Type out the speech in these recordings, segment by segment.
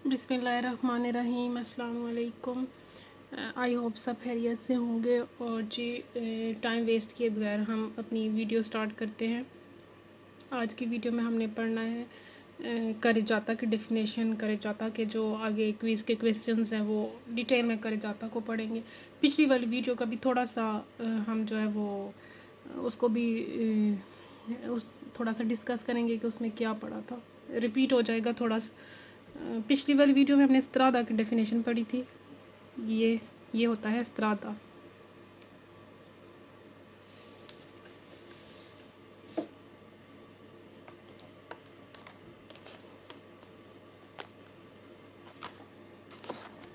बिस्मिल्लाहिर्रहमानिर्रहीम। अस्सलाम वालेकुम। आई होप सब खैरियत से होंगे। और जी टाइम वेस्ट किए बगैर हम अपनी वीडियो स्टार्ट करते हैं। आज की वीडियो में हमने पढ़ना है करे-जाता की डेफिनेशन। करे-जाता के जो आगे क्विज़ के क्वेश्चंस हैं वो डिटेल में करे-जाता को पढ़ेंगे। पिछली वाली वीडियो का भी थोड़ा सा हम जो है वो उसको भी उस थोड़ा सा डिस्कस करेंगे कि उसमें क्या पढ़ा था। रिपीट हो जाएगा थोड़ा सा। पिछली वाली वीडियो में हमने स्त्रादा की डेफिनेशन पढ़ी थी। ये होता है स्त्रादा।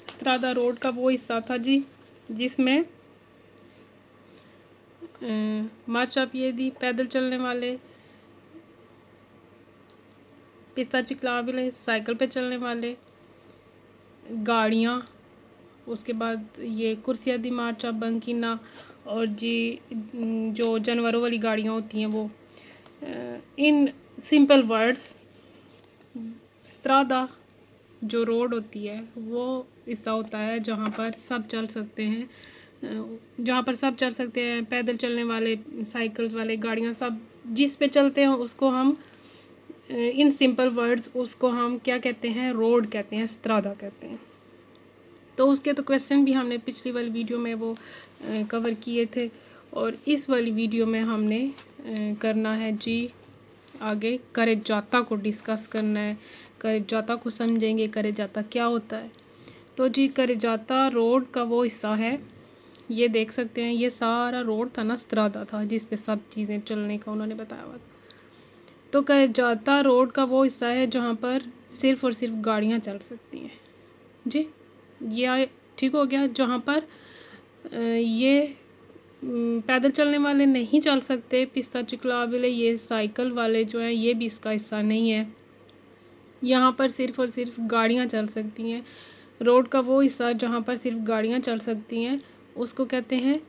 स्त्रादा रोड का वो हिस्सा था जी जिसमें मार्चापिएदी, पैदल चलने वाले, पिस्ता चिक्लाविले, साइकिल पे चलने वाले, गाड़ियाँ, उसके बाद ये कुर्सिया दी मार्चा बंकीना, और जी जो जानवरों वाली गाड़ियाँ होती हैं वो। इन सिंपल वर्ड्स स्त्रादा जो रोड होती है वो हिस्सा होता है जहाँ पर सब चल सकते हैं, जहाँ पर सब चल सकते हैं। पैदल चलने वाले, साइकिल वाले, गाड़ियाँ सब जिस पे चलते हैं उसको हम इन सिंपल वर्ड्स उसको हम क्या कहते हैं, रोड कहते हैं, स्त्रादा कहते हैं। तो उसके तो क्वेश्चन भी हमने पिछली वाली वीडियो में वो कवर किए थे। और इस वाली वीडियो में हमने करना है जी आगे करे-जाता को डिस्कस करना है। करे-जाता को समझेंगे, करे-जाता क्या होता है। तो जी करे-जाता रोड का वो हिस्सा है। ये देख सकते हैं, ये सारा रोड था ना, स्त्रादा था जिस पे सब चीज़ें चलने का उन्होंने बताया हुआ था। तो करे-जाता रोड का वो हिस्सा है जहाँ पर सिर्फ़ और सिर्फ गाड़ियाँ चल सकती हैं जी। ये ठीक हो गया। जहाँ पर ये पैदल चलने वाले नहीं चल सकते, पिस्ता चिक्लाविले, ये साइकिल वाले जो हैं ये भी इसका हिस्सा नहीं है। यहाँ पर सिर्फ़ और सिर्फ गाड़ियाँ चल सकती हैं। रोड का वो हिस्सा जहाँ पर सिर्फ गाड़ियाँ चल सकती हैं उसको कहते हैं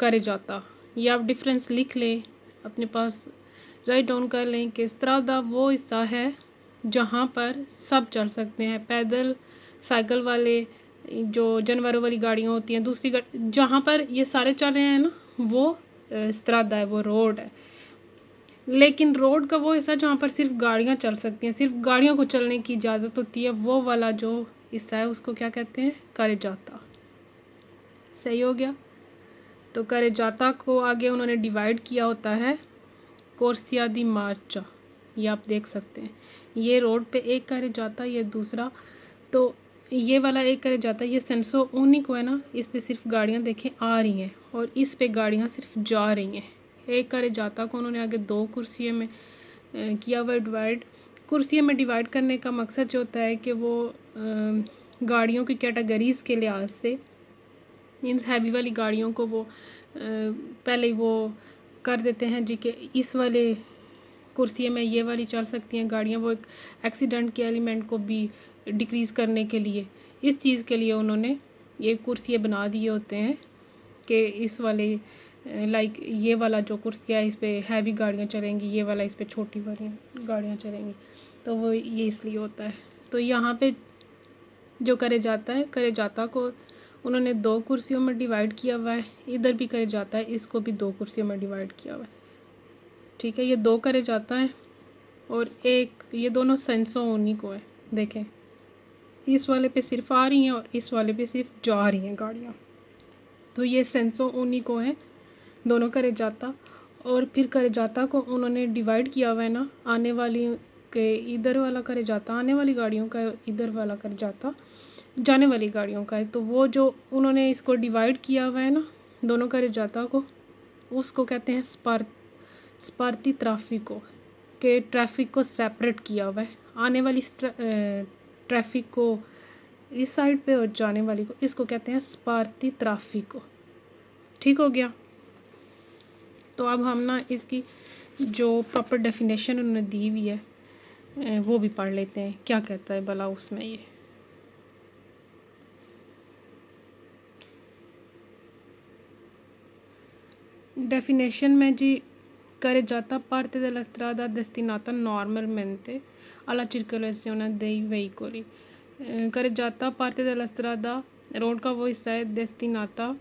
करे-जाता। ये आप डिफरेंस लिख लें, अपने पास राइट डाउन कर लें कि स्त्रादा वो हिस्सा है जहाँ पर सब चल सकते हैं। पैदल, साइकिल वाले, जो जानवरों वाली गाड़ियाँ होती हैं, दूसरी जहाँ पर ये सारे चल रहे हैं ना वो स्त्रादा है, वो रोड है। लेकिन रोड का वो हिस्सा जहाँ पर सिर्फ गाड़ियाँ चल सकती हैं, सिर्फ गाड़ियों को चलने की इजाज़त होती है, वो वाला जो हिस्सा है उसको क्या कहते हैं, करे-जाता। सही हो गया। तो करे-जाता को आगे उन्होंने डिवाइड किया होता है कोर्सिया दी मार्चा। ये आप देख सकते हैं, ये रोड पे एक करे-जाता, ये दूसरा। तो ये वाला एक करे-जाता, ये सेंसो ऊनिको है ना, इस पे सिर्फ गाड़ियाँ देखें आ रही हैं और इस पे गाड़ियाँ सिर्फ जा रही हैं। एक करे-जाता को उन्होंने आगे दो कुर्सियों में किया हुआ डिवाइड। कुर्सियों में डिवाइड करने का मकसद जो होता है कि वो गाड़ियों की कैटेगरीज़ के लिहाज से, मीन्स हैवी वाली गाड़ियों को वो पहले वो कर देते हैं जी कि इस वाले कुर्सी में ये वाली चल सकती हैं गाड़ियाँ। वो एक एक्सीडेंट के एलिमेंट को भी डिक्रीज़ करने के लिए, इस चीज़ के लिए उन्होंने ये कुर्सियाँ बना दिए होते हैं कि इस वाले लाइक ये वाला जो कुर्सियाँ इस पे हैवी गाड़ियाँ चलेंगी, ये वाला इस पे छोटी वाली गाड़ियाँ चलेंगी। तो वो ये इसलिए होता है। तो यहाँ पे जो करे-जाता है, करे-जाता को उन्होंने दो कुर्सियों में डिवाइड किया हुआ है। इधर भी करे-जाता है, इसको भी दो कुर्सियों में डिवाइड किया हुआ है। ठीक है, ये दो करे-जाता है और एक ये दोनों सेंसो ऊनिको है। देखें, इस वाले पे सिर्फ आ रही हैं और इस वाले पे सिर्फ जा रही हैं गाड़ियाँ। तो ये सेंसो ऊनिको है दोनों करे-जाता। और फिर करे-जाता को उन्होंने डिवाइड किया हुआ है ना, आने वाली के इधर वाला करे-जाता आने वाली गाड़ियों का, इधर वाला करे-जाता जाने वाली गाड़ियों का है। तो वो जो उन्होंने इसको डिवाइड किया हुआ है ना दोनों करे-जाता को, उसको कहते हैं स्पार्ती ट्रैफिको, के ट्रैफिक को सेपरेट किया हुआ है। आने वाली ट्रैफिक को इस साइड पे और जाने वाली को, इसको कहते हैं स्पार्ती ट्रैफिको। ठीक हो गया। तो अब हम ना इसकी जो प्रॉपर डेफिनेशन उन्होंने दी हुई है वो भी पढ़ लेते हैं, क्या कहता है भला उसमें। ये डेफिनेशन में जी करे-जाता parte della strada destinata normalmente alla circolazione dei veicoli, Carreggiata parte della strada, road का वो हिस्सा है destinata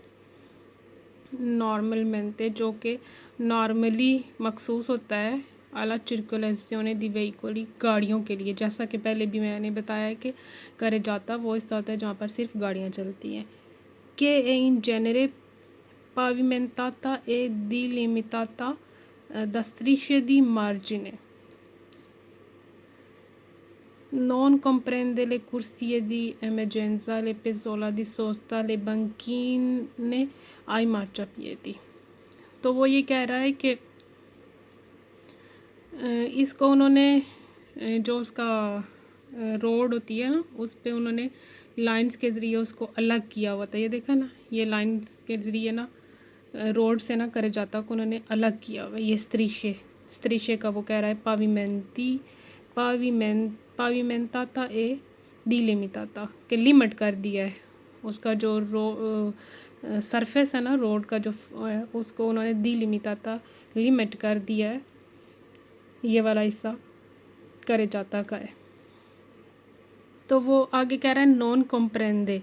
नॉर्मलmente, जो कि नॉर्मली मखसूस होता है alla circolazione di veicoli, गाड़ियों के लिए। जैसा कि पहले भी मैंने बताया है कि carreggiata वो हिस्सा होता है जहाँ पर सिर्फ गाड़ियाँ चलती हैं। che è in genere pavimentata e delimitata da strisce di margine. Non comprende le corsie di emergenza, le piazzola di sosta, le banchine ai marciapiedi। तो वो ये कह रहा है कि इसको उन्होंने जो उसका रोड होती है ना उस पे उन्होंने लाइंस के ज़रिए उसको अलग किया हुआ था। ये देखा ना, ये लाइंस के ज़रिए ना रोड से ना Carreggiata को उन्होंने अलग किया हुआ है। ये स्त्रीशे का वो कह रहा है पाविमेंताता ए डिलिमिटाता के लिमिट कर दिया है उसका जो सरफेस है ना रोड का जो उसको उन्होंने डिलिमिटाता लिमिट कर दिया है। ये वाला हिस्सा Carreggiata का है। तो वो आगे कह रहा है नॉन कॉम्प्रेंडे,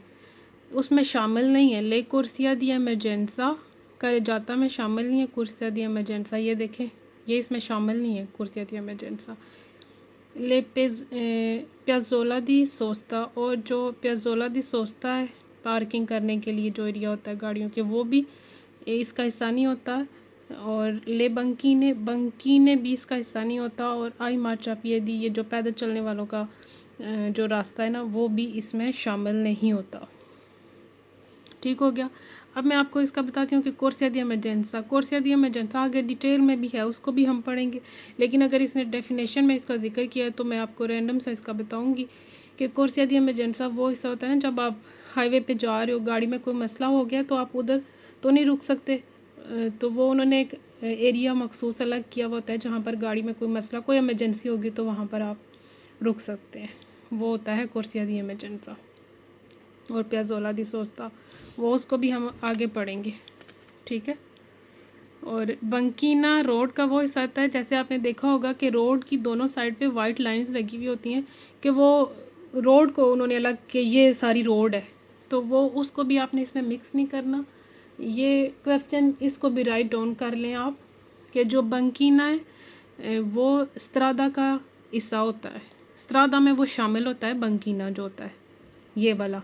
उसमें शामिल नहीं है। ले कुर्सिया दी एमरजेंसा Carreggiata में शामिल नहीं है कुर्सिया दी एमरजेंसा। ये देखें, ये इसमें शामिल नहीं है कुर्सिया दी एमरजेंसा। ले प्याजोला दी सोस्ता, और जो प्याजोला दी सोस्ता है पार्किंग करने के लिए जो एरिया होता है गाड़ियों के, वो भी इसका हिस्सा नहीं होता। और ले बंकीने भी इसका हिस्सा नहीं होता। और आई मार्चापिएदी, ये जो पैदल चलने वालों का जो रास्ता है ना वो भी इसमें शामिल नहीं होता। ठीक हो गया। अब मैं आपको इसका बताती हूँ कि कोर्सिया दी एमरजेंसा आगे डिटेल में भी है, उसको भी हम पढ़ेंगे। लेकिन अगर इसने डेफिनेशन में इसका जिक्र किया है तो मैं आपको रैंडम सा इसका बताऊँगी कि कोर्सिया दी एमरजेंसा वो हिस्सा होता है ना जब आप हाईवे पे जा रहे हो, गाड़ी में कोई मसला हो गया तो आप उधर तो नहीं रुक सकते। तो वो उन्होंने एक एरिया मखसूस अलग किया हुआ होता है जहाँ पर गाड़ी में कोई मसला, कोई इमरजेंसी होगी तो वहाँ पर आप रुक सकते हैं। वो होता है कोर्सिया दी एमरजेंसा। और प्याजोला दी सोस्ता वो उसको भी हम आगे पढ़ेंगे। ठीक है। और बंकीना रोड का वो हिस्सा आता है, जैसे आपने देखा होगा कि रोड की दोनों साइड पे वाइट लाइंस लगी हुई होती हैं कि वो रोड को उन्होंने अलग कि ये सारी रोड है, तो वो उसको भी आपने इसमें मिक्स नहीं करना। ये क्वेश्चन इसको भी राइट डाउन कर लें आप कि जो बंकीना है वो स्त्रादा का हिस्सा होता है। स्त्रादा में वो शामिल होता है बंकीना जो होता है ये वाला,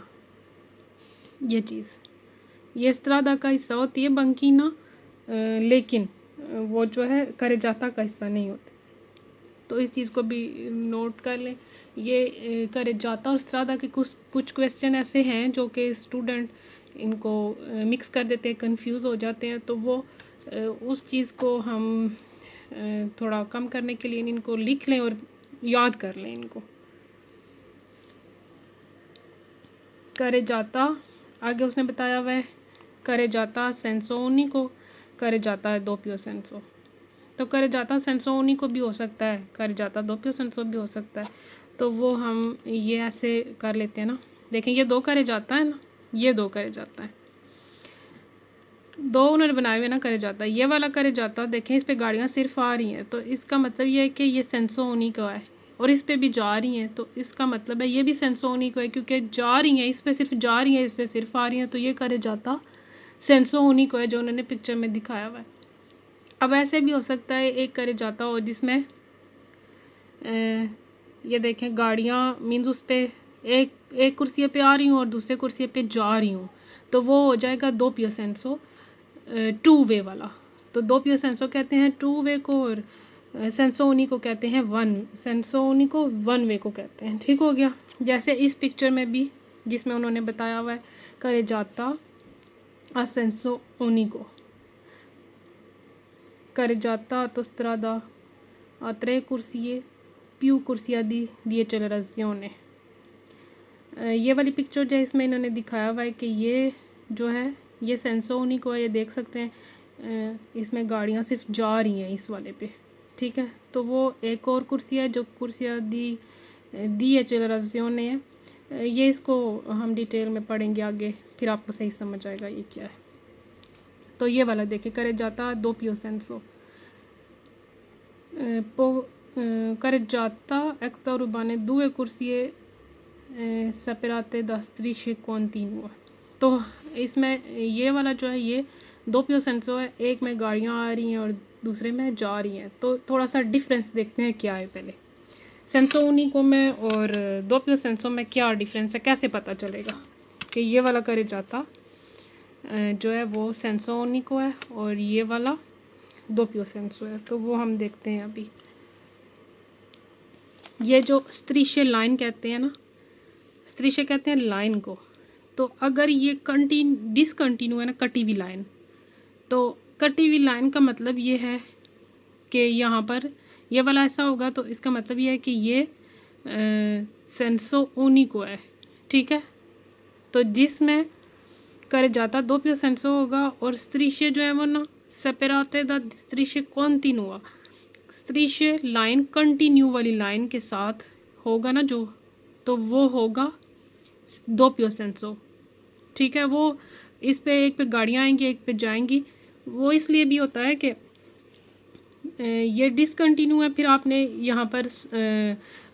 ये चीज़ ये स्त्रादा का हिस्सा होती है बंकीना, लेकिन वो जो है Carreggiata का हिस्सा नहीं होती। तो इस चीज़ को भी नोट कर लें। ये Carreggiata और स्त्रादा के कुछ क्वेश्चन ऐसे हैं जो कि स्टूडेंट इनको मिक्स कर देते हैं, कंफ्यूज हो जाते हैं। तो वो उस चीज़ को हम थोड़ा कम करने के लिए इनको लिख लें और याद कर लें इनको। Carreggiata आगे उसने बताया हुआ है Carreggiata सेंसो उनिको, Carreggiata है दोपियो सेंसो। तो Carreggiata सेंसो उनिको भी हो सकता है, Carreggiata दोपियो सेंसो भी हो सकता है। तो वो हम ये ऐसे कर लेते हैं ना। देखें ये दो Carreggiata है ना, ये दो Carreggiata है, दो उन्होंने बनाए हुए ना Carreggiata। ये वाला Carreggiata देखें इस पे गाड़ियाँ सिर्फ आ रही हैं, तो इसका मतलब ये है कि ये सेंसो उनिको है। और इस पे भी जा रही हैं तो इसका मतलब है ये भी सेंसो उनिको है, क्योंकि जा रही हैं इस पे सिर्फ जा रही हैं, इस पे सिर्फ आ रही हैं, तो ये Carreggiata सेंसो उनिको है जो उन्होंने पिक्चर में दिखाया हुआ है। अब ऐसे भी हो सकता है एक Carreggiata हो जिसमें ये देखें गाड़ियाँ मीन्स उस पर एक कुर्सी पे आ रही हूँ और दूसरे कुर्सी पे जा रही हूँ, तो वो हो जाएगा दोपियो सेंसो टू वे वाला। तो दोपियो सेंसो कहते हैं टू वे को, और सेंसो उनिको कहते हैं वन वे को कहते हैं। ठीक हो गया। जैसे इस पिक्चर में भी जिसमें उन्होंने बताया हुआ है Carreggiata a senso unico, Carreggiata autostrada a tre corsie più corsia di accelerazione। ये वाली पिक्चर जो है इसमें इन्होंने दिखाया हुआ है कि ये जो है ये सेंसो उनिको है। ये देख सकते हैं इसमें गाड़ियाँ सिर्फ जा रही हैं इस वाले पे। ठीक है। तो वो एक और कुर्सी है जो कुर्सिया दी एक्सेलरेशियोने है। ये इसको हम डिटेल में पढ़ेंगे आगे, फिर आपको सही समझ आएगा ये क्या है। तो ये वाला देखिए Carreggiata दोपियो सेंसो Carreggiata extra urbane due corsie separate da strisce continue। तो इसमें ये वाला जो है ये दोppio senso है, एक में गाड़ियाँ आ रही हैं और दूसरे में जा रही हैं। तो थोड़ा सा डिफरेंस देखते हैं क्या है पहले। सेंसो यूनिको में और दोppio senso में क्या डिफरेंस है, कैसे पता चलेगा कि ये वाला करे जाता जो है वो सेंसो यूनिको है और ये वाला दोppio senso है। तो वो हम देखते हैं अभी। ये जो strisce लाइन कहते हैं ना, strisce कहते हैं लाइन को। तो अगर ये डिसकंटिन्यू है ना, कटी हुई लाइन, तो कटी हुई लाइन का मतलब ये है कि यहाँ पर ये वाला ऐसा होगा, तो इसका मतलब ये है कि ये सेंसो यूनिको है, ठीक है। तो जिसमें करे जाता दोppio senso होगा और strisce जो है वो ना separate da strisce continua, strisce line continue वाली लाइन के साथ होगा ना जो, तो वो होगा दोppio senso, ठीक है। वो इस पे एक पे गाड़ियाँ आएंगी, एक पे जाएंगी। वो इसलिए भी होता है कि ये डिसकंटिन्यू है, फिर आपने यहाँ पर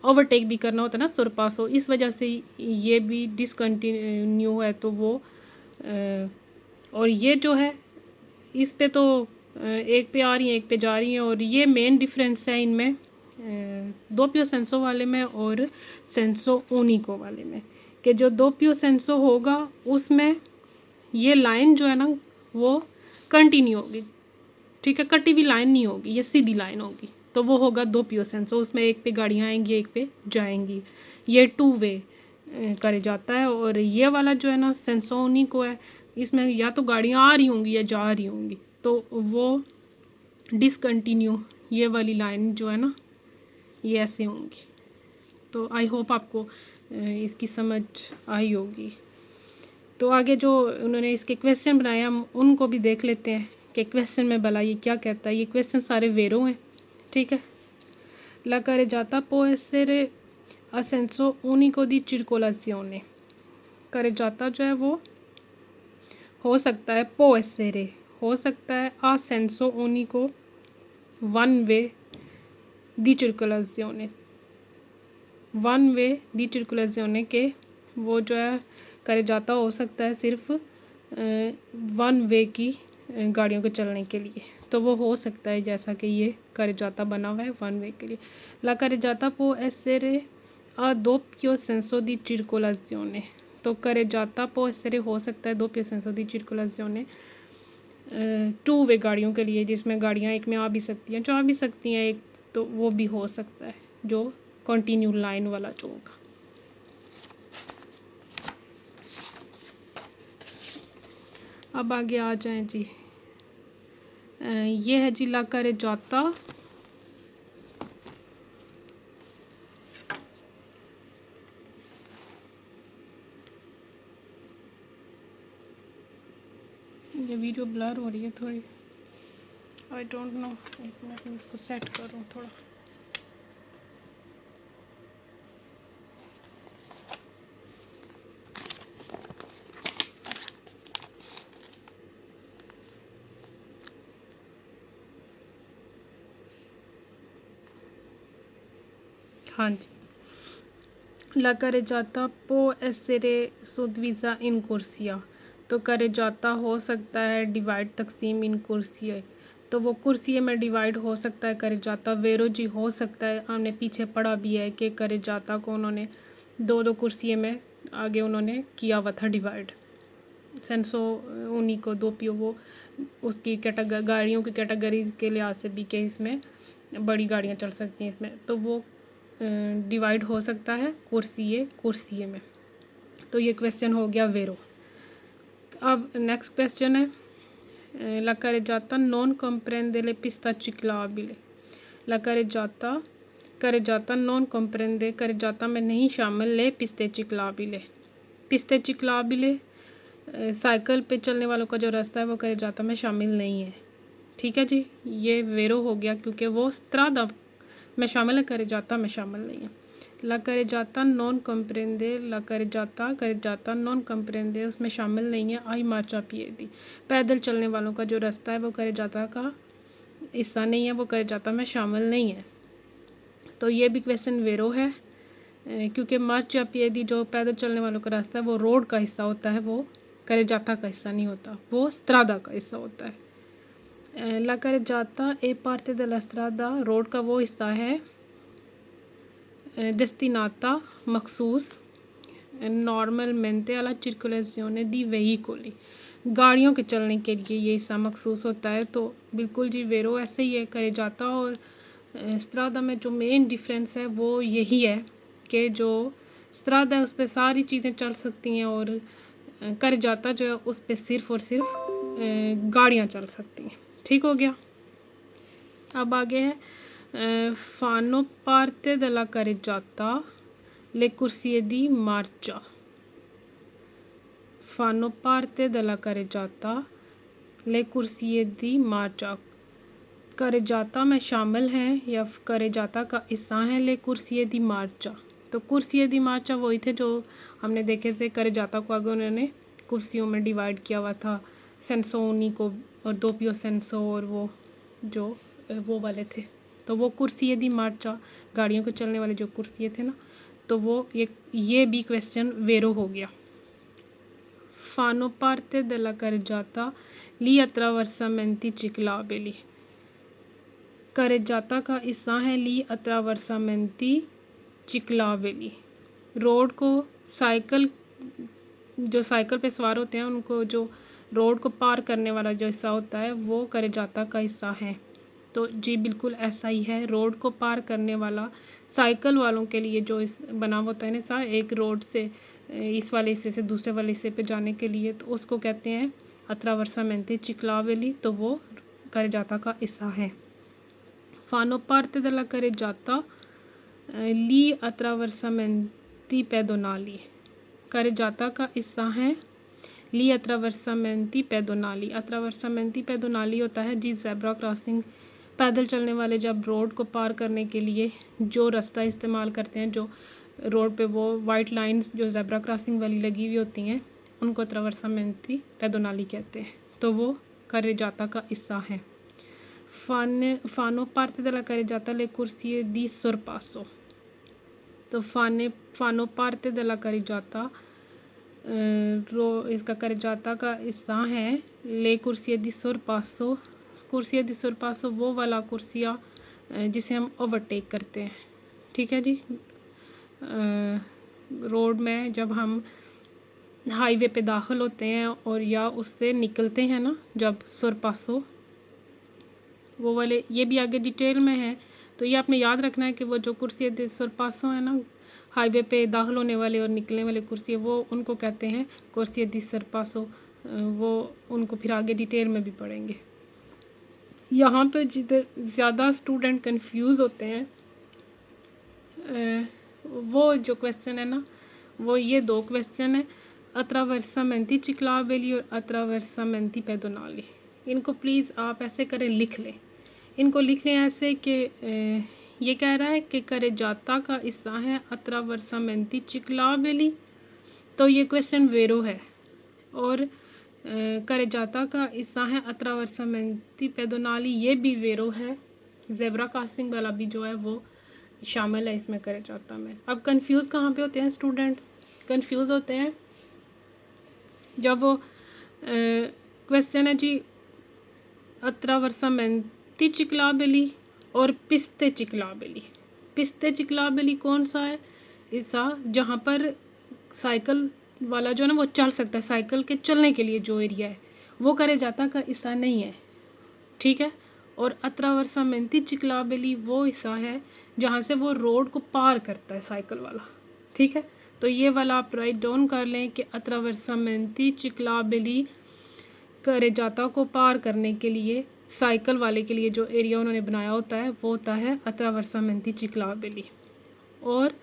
ओवरटेक भी करना होता है ना, सुरपासो, इस वजह से ये भी डिसकंटिन्यू है। तो वो और ये जो है इस पे तो एक पे आ रही हैं, एक पे जा रही हैं। और ये मेन डिफरेंस है इनमें दोppio senso वाले में और सेंसो यूनिको वाले में, कि जो दोppio senso होगा उसमें ये लाइन जो है ना वो कंटिन्यू होगी, ठीक है, कटी हुई लाइन नहीं होगी, ये सीधी लाइन होगी। तो वो होगा दोppio senso, उसमें एक पे गाड़ियाँ आएंगी, एक पे जाएंगी। ये टू वे करे जाता है। और ये वाला जो है ना सेंसो यूनिको है, इसमें या तो गाड़ियाँ आ रही होंगी या जा रही होंगी, तो वो डिसकंटिन्यू ये वाली लाइन जो है ना ये ऐसे होंगी। तो आई होप आपको इसकी समझ आई होगी। तो आगे जो उन्होंने इसके क्वेश्चन बनाए हम उनको भी देख लेते हैं कि क्वेश्चन में भला ये क्या कहता है। ये क्वेश्चन सारे वेरो हैं, ठीक है। ला carreggiata può essere a senso unico di circolazione। carreggiata जो है वो हो सकता है, può essere हो सकता है, a senso unico one way di circolazione, one way di circolazione के वो जो है carreggiata हो सकता है सिर्फ वन वे की गाड़ियों के चलने के लिए। तो वो हो सकता है जैसा कि ये carreggiata बना हुआ है वन वे के लिए। La carreggiata può essere a doppio senso di circolazione। तो carreggiata può essere हो सकता है doppio senso di circolazione two way गाड़ियों के लिए, जिसमें गाड़ियाँ एक में आ भी सकती हैं, जा भी सकती हैं एक, तो वो भी हो सकता है जो कंटिन्यू लाइन वाला जो होगा। अब आगे आ जाएं जी। ये है जी ला carreggiata ये वीडियो ब्लर हो रही है थोड़ी, आई डोंट नो, एक मिनट में इसको सेट करूँ थोड़ा। हाँ जी। La carreggiata può essere suddivisa in corsia। तो carreggiata हो सकता है डिवाइड तकसीम इन कुर्सिये, तो वो कुर्सिये में डिवाइड हो सकता है carreggiata। वेरो जी हो सकता है, हमने पीछे पढ़ा भी है कि carreggiata को उन्होंने दो दो कुर्सिये में आगे उन्होंने किया हुआ था डिवाइड। सेंसो यूनिको दोppio वो उसकी गाड़ियों की कैटेगरीज के लिहाज से भी कि इसमें बड़ी गाड़ियाँ चल सकती हैं इसमें, तो वो डिवाइड हो सकता है कुर्सिये में। तो ये क्वेश्चन हो गया वेरो। अब नेक्स्ट क्वेश्चन है ला carreggiata non comprende le piste ciclabili। ला carreggiata non comprende, carreggiata में नहीं शामिल ले piste ciclabili। piste ciclabili cycle पे चलने वालों का जो रास्ता है वो carreggiata में शामिल नहीं है, ठीक है जी। ये वेरो हो गया क्योंकि वो strada में शामिल है, carreggiata में शामिल नहीं है। ला carreggiata non comprende, ला carreggiata non comprende उसमें शामिल नहीं है आई marciapiedi। पैदल चलने वालों का जो रास्ता है वो carreggiata का हिस्सा नहीं है, वो carreggiata में शामिल नहीं है। तो ये भी क्वेश्चन वेरो है। क्योंकि मार्चा पिएदी जो पैदल चलने वालों का रास्ता है वो रोड का हिस्सा होता है, वो करेजाता का हिस्सा नहीं होता, वो स्त्रादा का हिस्सा होता है। ला करेजाता ए पार्टे दella strada रोड का वो हिस्सा है destinata मखसूस नॉर्मलमेंटे alla circolazione di veicoli गाड़ियों के चलने के लिए ये हिस्सा मखसूस होता है। तो बिल्कुल जी वेरो ऐसे ही है। करेजाता और स्त्रादा में जो मेन डिफरेंस है वो यही है कि जो स्त्रादा है उस पर सारी चीज़ें चल सकती हैं और करेजाता जो है उस पर सिर्फ़ और सिर्फ गाड़ियाँ चल सकती हैं। ठीक हो गया। अब आगे है फानो पार्टे दella carreggiata le corsie di marcia। fanno parte della carreggiata le corsie di marcia करेजाता में शामिल हैं या करेजाता का हिस्सा हैं ले कुर्सिये दी मार्चा। तो कुर्सिये दी मार्चा वही थे जो हमने देखे थे। करेजाता को आगे उन्होंने कुर्सियों में डिवाइड किया हुआ था, सेंसोनी को और दोपियो सेंसो और वो जो वो वाले थे। तो वो कुर्सिये दी मार्चा गाड़ियों के चलने वाले जो कुर्सिये थे ना, तो वो ये भी क्वेश्चन वेरो हो गया। फानो पार्टे दella carreggiata li attraversamenti ciclabili करेजाता का हिस्सा है ली अत्रावर्सामेंती चिकलावेली। रोड को साइकिल जो साइकिल पे सवार होते हैं उनको जो रोड को पार करने वाला जो हिस्सा होता है वो करेजाता का हिस्सा है। तो जी बिल्कुल ऐसा ही है। रोड को पार करने वाला साइकिल वालों के लिए जो इस बना होता है ना सा, एक रोड से इस वाले हिस्से से दूसरे वाले हिस्से पे जाने के लिए, तो उसको कहते हैं अत्रावर्सामेंती चिकलावेली। तो वो करेजाता का हिस्सा है। फानो Partey della carreggiata li attraversamenti pedonali करेजाता का हिस्सा है ली अत्रावर्सामेंती पेडोनाली। अत्रावर्सामेंती पेडोनाली होता है जी ज़ेब्रा क्रॉसिंग। पैदल चलने वाले जब रोड को पार करने के लिए जो रास्ता इस्तेमाल करते हैं, जो रोड पे वो वाइट लाइंस जो ज़ेब्रा क्रॉसिंग वाली लगी हुई होती हैं, उनको अत्रावर्सामेंती पेडोनाली कहते हैं। तो वो करेजाता का हिस्सा है। फानो Partey della carreggiata le corsie di sorpasso। तो फानो पार्टे della carreggiata इसका करेजाता का हिस्सा है ले कुर्सिया दी sorpasso। कुर्सिया दी sorpasso वो वाला कुर्सिया जिसे हम ओवरटेक करते हैं। ठीक है जी। रोड में जब हम हाईवे पे दाखिल होते हैं और या उससे निकलते हैं ना, जब sorpasso वो वाले, ये भी आगे डिटेल में है। तो ये आपने याद रखना है कि वो जो कुर्सी दे sorpasso है ना, हाईवे पे दाखिल होने वाले और निकलने वाले कुर्सी, वो उनको कहते हैं कुर्सी दी sorpasso। वो उनको फिर आगे डिटेल में भी पढ़ेंगे। यहाँ पे जिधर ज़्यादा स्टूडेंट कंफ्यूज होते हैं वो जो क्वेश्चन है ना, वो ये दो क्वेश्चन है, अत्रावर्सामेंती चिकलावेली और अत्रावर्सामेंती पेडोनाली। इनको प्लीज़ आप ऐसे करें, लिख लें। इनको लिख लें ऐसे कि ये कह रहा है कि करेजाता का हिस्सा है अत्रावर्सामेंती चिकलावेली, तो ये क्वेश्चन वेरो है। और करेजाता का हिस्सा है अत्रावर्सामेंती पेडोनाली, ये भी वेरो है। ज़ेब्रा क्रॉसिंग वाला भी जो है वो शामिल है इसमें करेजाता में। अब कंफ्यूज कहाँ पे होते हैं स्टूडेंट्स? कंफ्यूज होते हैं जब वो क्वेश्चन है जी अत्रावर्सामेंती चिकलावेली और पिस्ते चिकलावेली। पिस्ते चिकलावेली कौन सा है हिस्सा? जहाँ पर साइकिल वाला जो है ना वो चल सकता है, साइकिल के चलने के लिए जो एरिया है वो करेजाता का हिस्सा नहीं है। ठीक है। और अत्रावर्सामेंती चिकलावेली वो हिस्सा है जहाँ से वो रोड को पार करता है साइकिल वाला। ठीक है। तो ये वाला आप राइट डाउन कर लें कि अत्रावर्सामेंती चिकलावेली करेजाता को पार करने के लिए साइकिल वाले के लिए जो एरिया उन्होंने बनाया होता है वो होता है अत्रावर्सामेंती चिकलावेली। और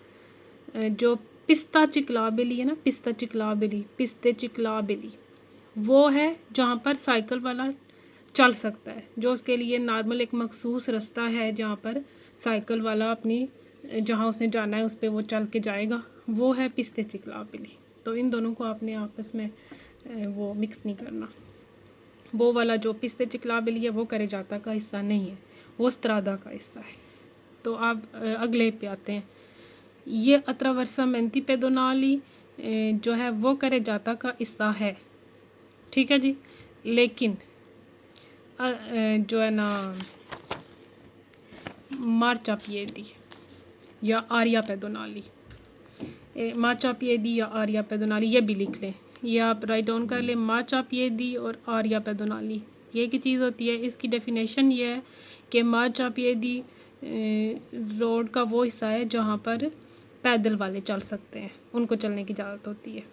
जो पिस्ता चिकलावेली है ना, पिस्ते चिकलावेली वो है जहाँ पर साइकिल वाला चल सकता है, जो उसके लिए नॉर्मल एक मखसूस रास्ता है जहाँ पर साइकिल वाला अपनी जहाँ उसने जाना है उस पर वो चल के जाएगा, वो है पिस्ते चिकलावेली। तो इन दोनों को आपने आपस में वो मिक्स नहीं करना। वो वाला जो पिस्ते चिकलावेली है वो करेजाता का हिस्सा नहीं है, वो स्त्रादा का हिस्सा है। तो आप अगले पे आते हैं। ये अत्रावर्सा मेंती पेदोनाली जो है वो करेजाता का हिस्सा है, ठीक है जी। लेकिन जो है ना मार्चापिएदी या आर्या पेदोनाली, मार्चापिएदी या आर्या पेदोनाली, ये भी लिख लें, ये आप राइट डाउन कर लें। मार्चापिएदी और आर्या पेदोनाली ये की चीज़ होती है। इसकी डेफिनेशन ये है कि मार्चापिएदी रोड का वो हिस्सा है जहाँ पर पैदल वाले चल सकते हैं, उनको चलने की इजाज़त होती है,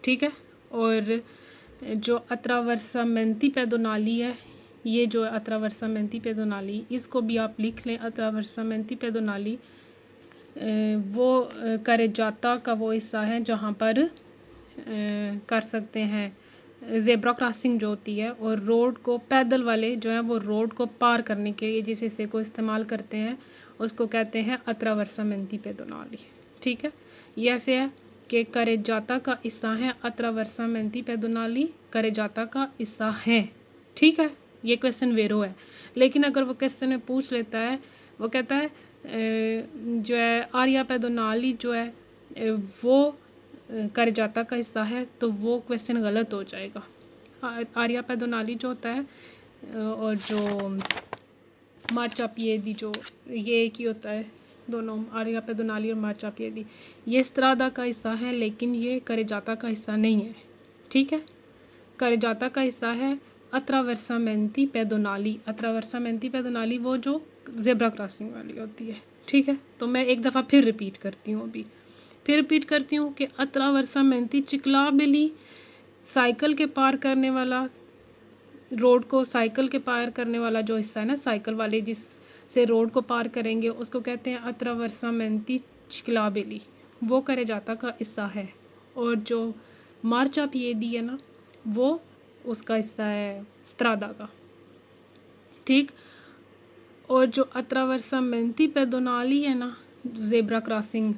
ठीक है। और जो अत्रावर्सा मेंती पेदोनाली है, ये जो अत्रावर्सा मेंती पेदोनाली, इसको भी आप लिख लें। अत्रावर्सा मेंती पेदोनाली वो करेजाता का वो हिस्सा है जहाँ पर कर सकते हैं ज़ेब्रा क्रॉसिंग जो होती है, और रोड को पैदल वाले जो हैं वो रोड को पार करने के लिए जिस हिस्से को इस्तेमाल करते हैं उसको कहते हैं अत्रावर्सा मेंती पेदोनाली, ठीक है। ये ऐसे है कि करेजाता का हिस्सा है, अत्रावर्सा मेंती पेदोनाली करेजाता का हिस्सा है, ठीक है। ये क्वेश्चन वेरो है, लेकिन अगर वो क्वेश्चन में पूछ लेता है, वो कहता है जो है आर्या पेदोनाली जो है वो करेजाता का हिस्सा है, तो वो क्वेश्चन गलत हो जाएगा। आर्या पेदोनाली जो होता है और जो मार्चापिएदी जो ये एक ही होता है, दोनों आर्या पेदोनाली और मार्चापिएदी ये स्त्रादा का हिस्सा है, लेकिन ये करेजाता का हिस्सा नहीं है, ठीक है। करेजाता का हिस्सा है अत्रावर्सा मेंती पेदोनाली। अत्रावर्सा मेंती पेदोनाली वो जो ज़ेब्रा क्रॉसिंग वाली होती है, ठीक है। तो मैं एक दफ़ा फिर रिपीट करती हूँ कि अत्रावर्सा मेंती चिकलाबेली साइकिल के पार करने वाला, रोड को साइकिल के पार करने वाला जो हिस्सा है ना, साइकिल वाले जिससे रोड को पार करेंगे उसको कहते हैं अत्रावर्सा मेंती चिकलाबेली, वो करेजाता का हिस्सा है। और जो मार्चापिएदी है ना, वो उसका हिस्सा है स्त्रादा का, ठीक। और जो अत्रावर्सा मेंती पेदोनाली है ना, ज़ेब्रा क्रॉसिंग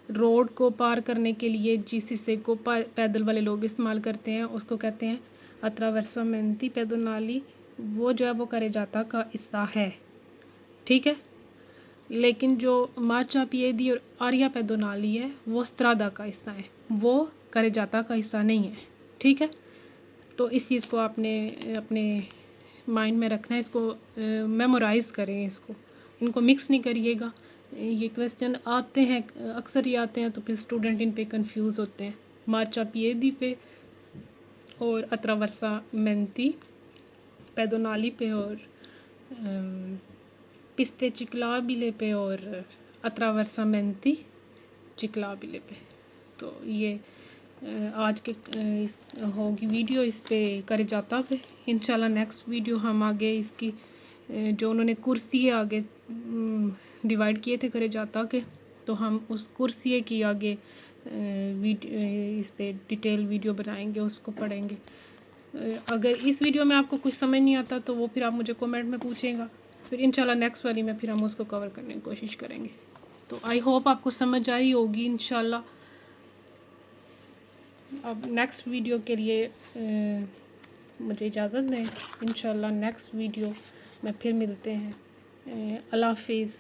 रोड को पार करने के लिए जिस हिस्से को पैदल वाले लोग इस्तेमाल करते हैं उसको कहते हैं अत्रावर्सा मेंती पेदोनाली, वो जो है वो करेजाता का हिस्सा है, ठीक है। लेकिन जो मार्चापिएदी और आर्या पेदोनाली है वो स्त्रादा का हिस्सा है, वो करेजाता का हिस्सा नहीं है, ठीक है। तो इस चीज़ को आपने अपने माइंड में रखना है, इसको मेमोराइज़ करें, इनको मिक्स नहीं करिएगा। ये क्वेश्चन आते हैं, अक्सर ही आते हैं, तो फिर स्टूडेंट इन पे कंफ्यूज होते हैं, मार्चापिएदी पे और अत्रावर्सा मेंती पेदोनाली पे और पिस्ते चिकलाबिले पे और अत्रावर्सा मेंती चिकलाबिले पे। तो ये आज के इस होगी वीडियो इस पे करेजाता पे। इंशाल्लाह नेक्स्ट वीडियो हम आगे इसकी जो उन्होंने कुर्सी आगे डिवाइड किए थे करेजाता के, तो हम उस कुर्सी की आगे इस पे डिटेल वीडियो बनाएंगे, उसको पढ़ेंगे। अगर इस वीडियो में आपको कुछ समझ नहीं आता तो वो फिर आप मुझे कमेंट में पूछेगा, फिर इंशाल्लाह नेक्स्ट वाली में फिर हम उसको कवर करने की कोशिश करेंगे। तो आई होप आपको समझ आई होगी इंशाल्लाह। अब नेक्स्ट वीडियो के लिए मुझे इजाज़त दें, इंशाल्लाह नेक्स्ट वीडियो में फिर मिलते हैं। अल्लाह हाफिज़।